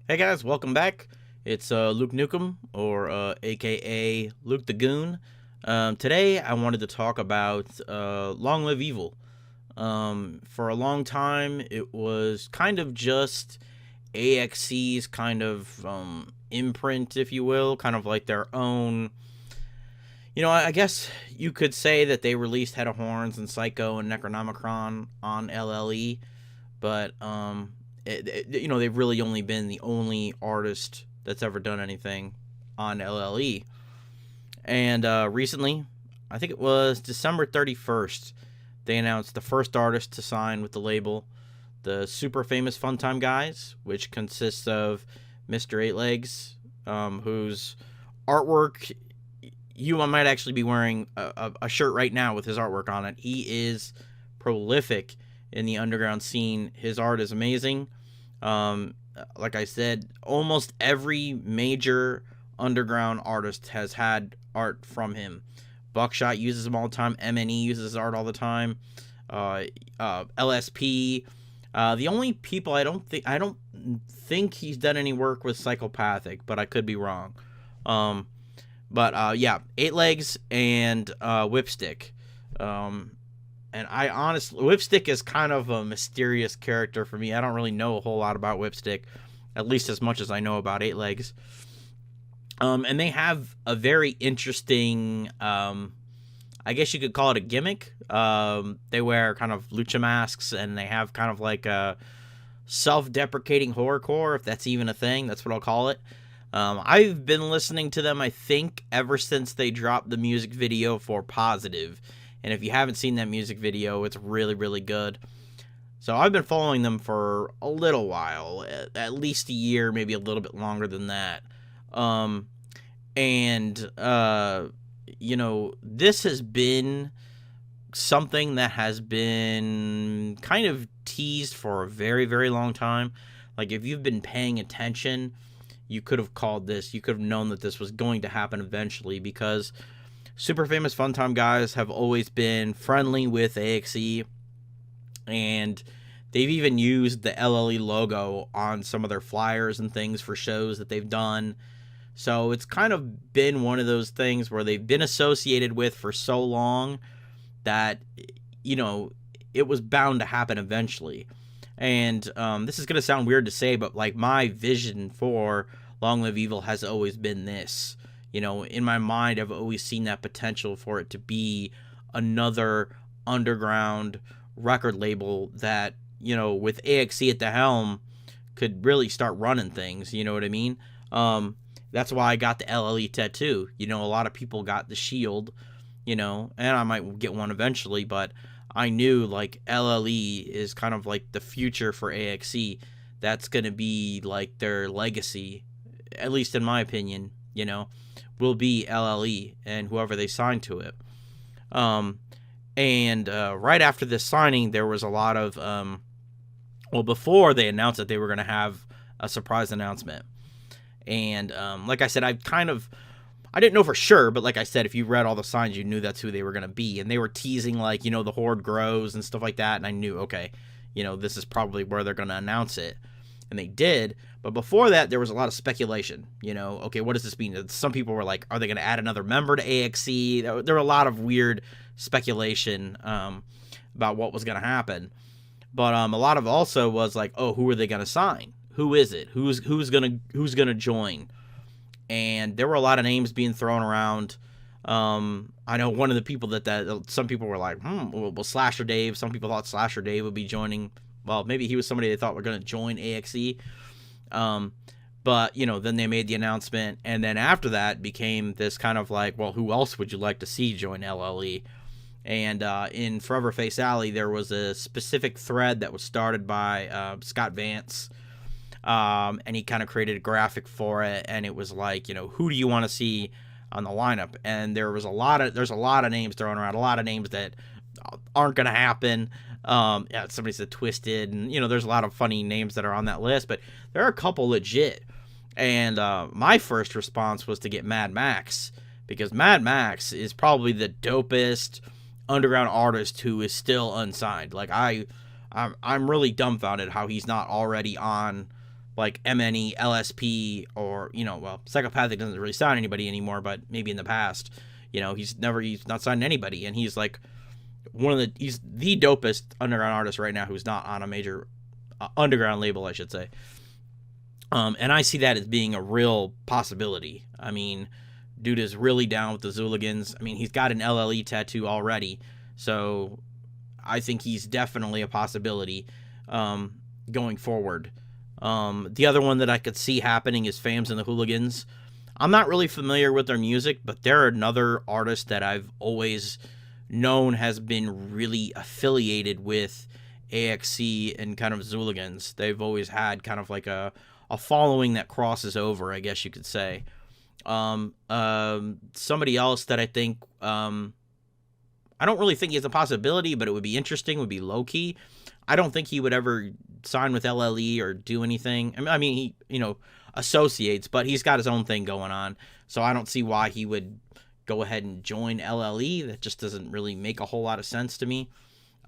Hey guys, welcome back. It's Luke Nukem, or AKA Luke the Goon. Today I wanted to talk about Long Live Evil. For a long time, it was kind of just AXC's kind of imprint, if you will, kind of like their own. I guess you could say that they released Head of Horns and Psycho and Necronomicron on LLE, but they've really only been the only artist that's ever done anything on LLE. And recently, I think it was December 31st, they announced the first artist to sign with the label, the super famous Funtime Guys, which consists of Mr. Eight Legs, whose artwork you might actually be wearing a shirt right now with his artwork on it. He is prolific in the underground scene. His art is amazing. Like I said, almost every major underground artist has had art from him. Buckshot uses him all the time. MNE uses his art all the time. LSP. The only people I don't think he's done any work with Psychopathic, but I could be wrong. But yeah, Eight Legs and Whipstick. And I honestly, Whipstick is kind of a mysterious character for me. I don't really know a whole lot about Whipstick, at least as much as I know about Eight Legs. And they have a very interesting, I guess you could call it a gimmick. They wear kind of lucha masks, and they have kind of like a self-deprecating horrorcore, if that's even a thing. That's what I'll call it. I've been listening to them, I think, ever since they dropped the music video for Positive. And if you haven't seen that music video, it's really, really good. So I've been following them for a little while, at least a year, maybe a little bit longer than that. This has been something that has been kind of teased for a very, very long time. Like, if you've been paying attention, you could have called this, you could have known that this was going to happen eventually, because super famous Funtime Guys have always been friendly with AXE, and they've even used the LLE logo on some of their flyers and things for shows that they've done. So it's kind of been one of those things where they've been associated with for so long that, it was bound to happen eventually. And this is going to sound weird to say, but like, my vision for Long Live Evil has always been this. In my mind, I've always seen that potential for it to be another underground record label that, with AXE at the helm, could really start running things. You know what I mean? That's why I got the LLE tattoo. A lot of people got the shield, and I might get one eventually, but I knew, like, LLE is kind of like the future for AXE. That's going to be like their legacy, at least in my opinion, will be LLE and whoever they sign to it. Right after this signing, there was a lot of, before they announced that they were going to have a surprise announcement. And like I said, I didn't know for sure, but like I said, if you read all the signs, you knew that's who they were going to be. And they were teasing, like, the horde grows and stuff like that. And I knew, okay, this is probably where they're going to announce it. And they did. But before that, there was a lot of speculation. Okay, what does this mean? Some people were like, are they going to add another member to AXE? There were a lot of weird speculation about what was going to happen. But a lot of also was like, oh, who are they going to sign? Who is it? Who's gonna join? And there were a lot of names being thrown around. I know one of the people that some people were like, well, Slasher Dave. Some people thought Slasher Dave would be joining. Well, maybe he was somebody they thought were going to join AXE. But then they made the announcement, and then after that became this kind of like, well, who else would you like to see join LLE? And in Forever Face Alley, there was a specific thread that was started by Scott Vance. And he kind of created a graphic for it, and it was like, who do you want to see on the lineup? And there's a lot of names thrown around, a lot of names that aren't going to happen. Somebody said Twisted, and there's a lot of funny names that are on that list, but there are a couple legit. And my first response was to get Mad Max, because Mad Max is probably the dopest underground artist who is still unsigned. Like, I'm really dumbfounded how he's not already on like MNE, LSP, or, well, Psychopathic doesn't really sign anybody anymore, but maybe in the past, he's not signed anybody, and he's like he's the dopest underground artist right now who's not on a major underground label, I should say. And I see that as being a real possibility. I mean, dude is really down with the Zooligans. I mean, he's got an LLE tattoo already, so I think he's definitely a possibility going forward. The other one that I could see happening is Fams and the Hooligans. I'm not really familiar with their music, but they're another artist that I've always known has been really affiliated with AXC and kind of Zooligans. They've always had kind of like a following that crosses over, I guess you could say. Somebody else that I think, I don't really think he has a possibility, but it would be interesting, would be Low-Key. I don't think he would ever sign with LLE or do anything. I mean, he, associates, but he's got his own thing going on. So I don't see why he would go ahead and join LLE. That just doesn't really make a whole lot of sense to me.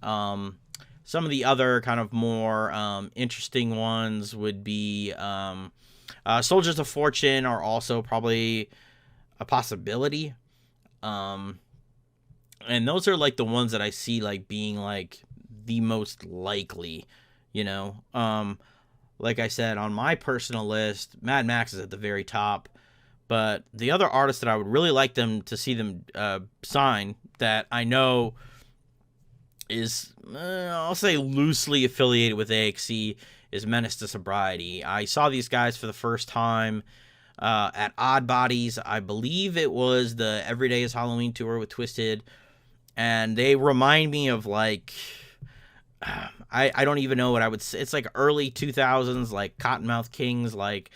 Some of the other kind of more interesting ones would be Soldiers of Fortune are also probably a possibility. And those are like the ones that I see like being like the most likely, like I said, on my personal list, Mad Max is at the very top. But the other artists that I would really like them to see them sign that I know is, I'll say, loosely affiliated with AXC is Menace to Sobriety. I saw these guys for the first time at Odd Bodies. I believe it was the Everyday is Halloween tour with Twisted. And they remind me of like... I don't even know what I would say. It's like early 2000s, like Cottonmouth Kings, like,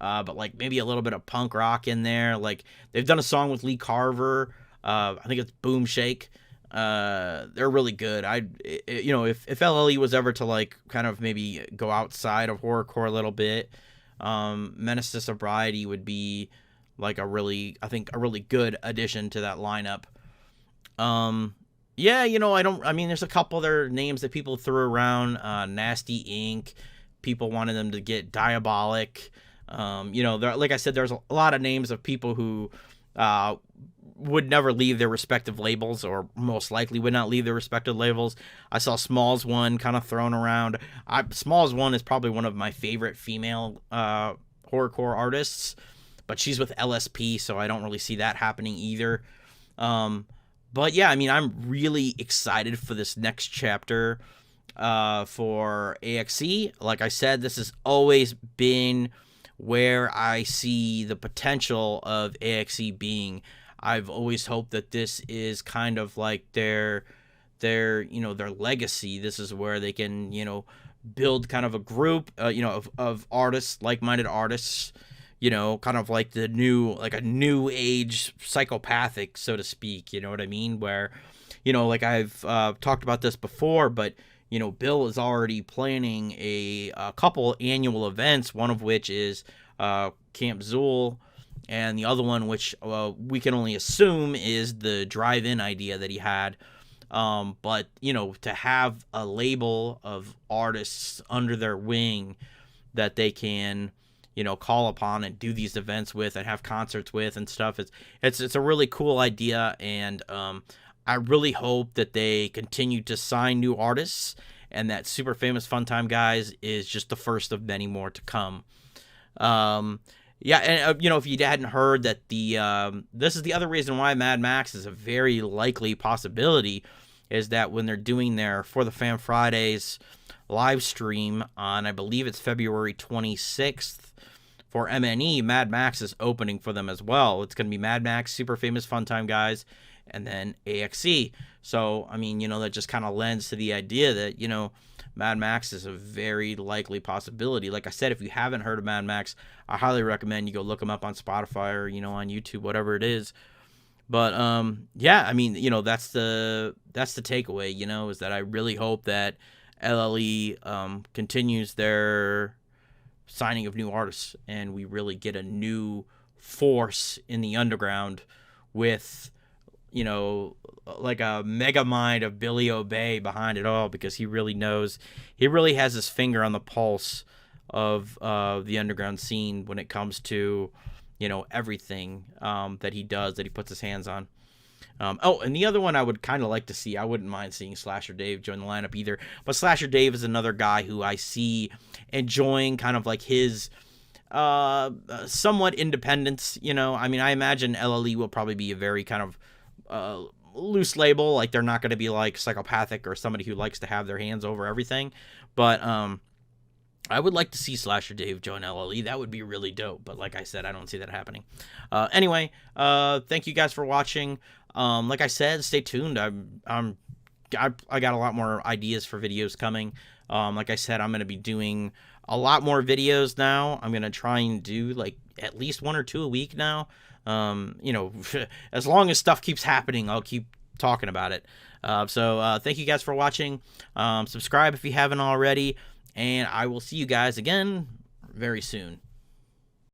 but like maybe a little bit of punk rock in there. Like they've done a song with Lee Carver. I think it's Boom Shake. They're really good. If LLE was ever to like kind of maybe go outside of horrorcore a little bit, Menace to Sobriety would be like a really good addition to that lineup. Yeah, there's a couple other names that people threw around, Nasty Inc. People wanted them to get Diabolic. Like I said, there's a lot of names of people who would never leave their respective labels, or most likely would not leave their respective labels. I saw Smalls One kind of thrown around. Smalls One is probably one of my favorite female horrorcore artists, but she's with LSP, so I don't really see that happening either. But yeah, I'm really excited for this next chapter for AXC. Like I said, this has always been where I see the potential of AXC being. I've always hoped that this is kind of like their legacy. This is where they can, build kind of a group, of artists, like-minded artists, kind of like a new age Psychopathic, so to speak, you know what I mean? Where, like I've talked about this before, but, Bill is already planning a couple annual events, one of which is Camp Zool, and the other one, which we can only assume is the drive-in idea that he had. But, to have a label of artists under their wing that they can, call upon and do these events with and have concerts with and stuff. It's a really cool idea, and I really hope that they continue to sign new artists, and that Super Famous Fun Time Guys is just the first of many more to come. Yeah, and if you hadn't heard that this is the other reason why Mad Max is a very likely possibility, is that when they're doing their For the Fam Fridays live stream on, I believe it's February 26th, for MNE, Mad Max is opening for them as well. It's going to be Mad Max, Super Famous Fun Time Guys, and then AXC. So, that just kind of lends to the idea that, Mad Max is a very likely possibility. Like I said, if you haven't heard of Mad Max, I highly recommend you go look him up on Spotify or, on YouTube, whatever it is. But, yeah, that's the takeaway, is that I really hope that LLE continues their signing of new artists, and we really get a new force in the underground with, like a mega mind of Billy Obey behind it all, because he really has his finger on the pulse of the underground scene when it comes to, you know, everything that he does, that he puts his hands on. Oh, and the other one I would kind of like to see, I wouldn't mind seeing Slasher Dave join the lineup either, but Slasher Dave is another guy who I see enjoying kind of like his somewhat independence, you know. I mean, I imagine LLE will probably be a very kind of loose label, like they're not going to be like Psychopathic or somebody who likes to have their hands over everything, but I would like to see Slasher Dave join LLE. That would be really dope. But like I said, I don't see that happening. Anyway, thank you guys for watching. Like I said, stay tuned. I got a lot more ideas for videos coming. Like I said, I'm going to be doing a lot more videos now. I'm going to try and do like at least 1 or 2 a week now. You know, as long as stuff keeps happening, I'll keep talking about it. So thank you guys for watching. Subscribe if you haven't already. And I will see you guys again very soon.